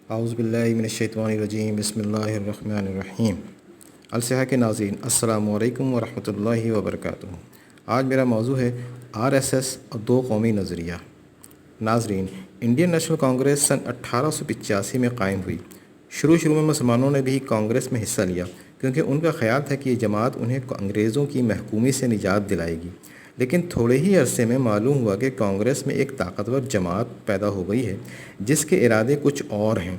اعوذ باللہ من الشیطان الرجیم، بسم اللہ الرحمن الرحیم۔ الصحہ کے ناظرین، السلام علیکم ورحمۃ اللہ وبرکاتہ۔ آج میرا موضوع ہے RSS اور دو قومی نظریہ۔ ناظرین، انڈین نیشنل کانگریس سن 1885 میں قائم ہوئی۔ شروع میں مسلمانوں نے بھی کانگریس میں حصہ لیا کیونکہ ان کا خیال تھا کہ یہ جماعت انہیں انگریزوں کی محکومی سے نجات دلائے گی، لیکن تھوڑے ہی عرصے میں معلوم ہوا کہ کانگریس میں ایک طاقتور جماعت پیدا ہو گئی ہے جس کے ارادے کچھ اور ہیں۔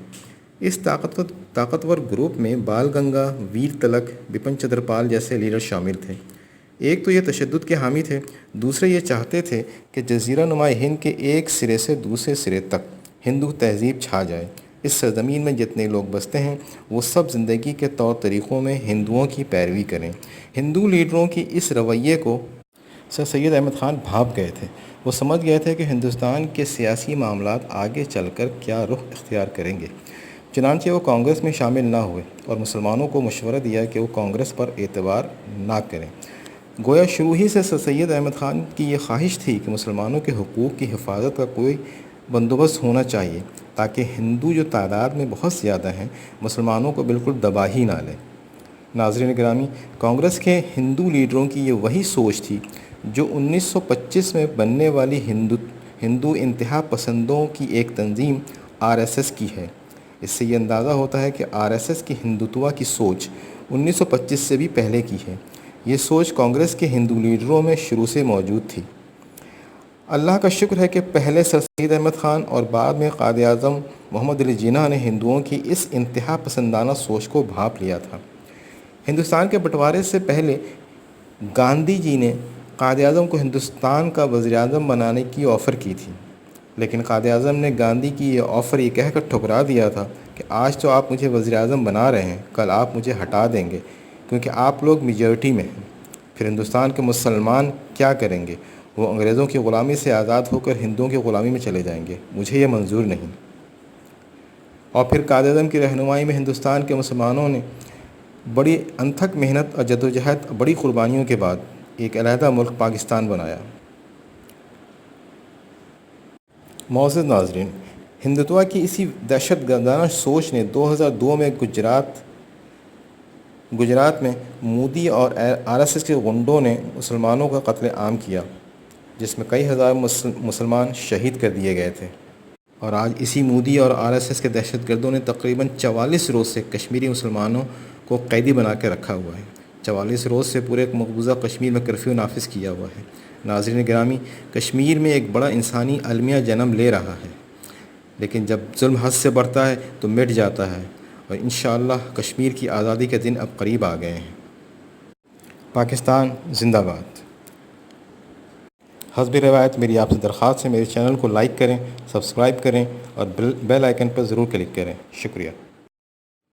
اس طاقتور گروپ میں بال گنگا، ویر تلک، بپن چندر پال جیسے لیڈر شامل تھے۔ ایک تو یہ تشدد کے حامی تھے، دوسرے یہ چاہتے تھے کہ جزیرہ نما ہند کے ایک سرے سے دوسرے سرے تک ہندو تہذیب چھا جائے۔ اس سرزمین میں جتنے لوگ بستے ہیں وہ سب زندگی کے طور طریقوں میں ہندوؤں کی پیروی کریں۔ ہندو لیڈروں کی اس رویے کو سر سید احمد خان بھانپ گئے تھے۔ وہ سمجھ گئے تھے کہ ہندوستان کے سیاسی معاملات آگے چل کر کیا رخ اختیار کریں گے، چنانچہ وہ کانگریس میں شامل نہ ہوئے اور مسلمانوں کو مشورہ دیا کہ وہ کانگریس پر اعتبار نہ کریں۔ گویا شروع ہی سے سر سید احمد خان کی یہ خواہش تھی کہ مسلمانوں کے حقوق کی حفاظت کا کوئی بندوبست ہونا چاہیے تاکہ ہندو جو تعداد میں بہت زیادہ ہیں مسلمانوں کو بالکل دبا ہی نہ لیں۔ ناظرین گرامی، کانگریس کے ہندو لیڈروں کی یہ وہی سوچ تھی جو 1925 میں بننے والی ہندو انتہا پسندوں کی ایک تنظیم RSS کی ہے۔ اس سے یہ اندازہ ہوتا ہے کہ RSS کی ہندوتوا کی سوچ 1925 سے بھی پہلے کی ہے۔ یہ سوچ کانگریس کے ہندو لیڈروں میں شروع سے موجود تھی۔ اللہ کا شکر ہے کہ پہلے سر سید احمد خان اور بعد میں قائد اعظم محمد علی جناح نے ہندوؤں کی اس انتہا پسندانہ سوچ کو بھانپ لیا تھا۔ ہندوستان کے بٹوارے سے پہلے گاندھی جی نے قائد اعظم کو ہندوستان کا وزیر اعظم بنانے کی آفر کی تھی، لیکن قائد اعظم نے گاندھی کی یہ آفر یہ کہہ کر ٹھکرا دیا تھا کہ آج تو آپ مجھے وزیر اعظم بنا رہے ہیں، کل آپ مجھے ہٹا دیں گے کیونکہ آپ لوگ میجورٹی میں ہیں۔ پھر ہندوستان کے مسلمان کیا کریں گے؟ وہ انگریزوں کی غلامی سے آزاد ہو کر ہندوؤں کی غلامی میں چلے جائیں گے، مجھے یہ منظور نہیں۔ اور پھر قائد اعظم کی رہنمائی میں ہندوستان کے مسلمانوں نے بڑی انتھک محنت اور جدوجہد اور بڑی قربانیوں کے بعد ایک علیحدہ ملک پاکستان بنایا۔ معزز ناظرین، ہندوتوا کی اسی دہشت گردانہ سوچ نے 2002 میں گجرات میں مودی اور RSS کے غنڈوں نے مسلمانوں کا قتل عام کیا، جس میں کئی ہزار مسلمان شہید کر دیے گئے تھے۔ اور آج اسی مودی اور RSS کے دہشت گردوں نے تقریباً 44 روز سے کشمیری مسلمانوں کو قیدی بنا کے رکھا ہوا ہے۔ 44 روز سے پورے مقبوضہ کشمیر میں کرفیو نافذ کیا ہوا ہے۔ ناظرین گرامی، کشمیر میں ایک بڑا انسانی المیہ جنم لے رہا ہے، لیکن جب ظلم حد سے بڑھتا ہے تو مٹ جاتا ہے، اور انشاءاللہ کشمیر کی آزادی کے دن اب قریب آ گئے ہیں۔ پاکستان زندہ باد۔ حسب روایت میری آپ سے درخواست ہے، میرے چینل کو لائک کریں، سبسکرائب کریں اور بیل آئیکن پر ضرور کلک کریں۔ شکریہ۔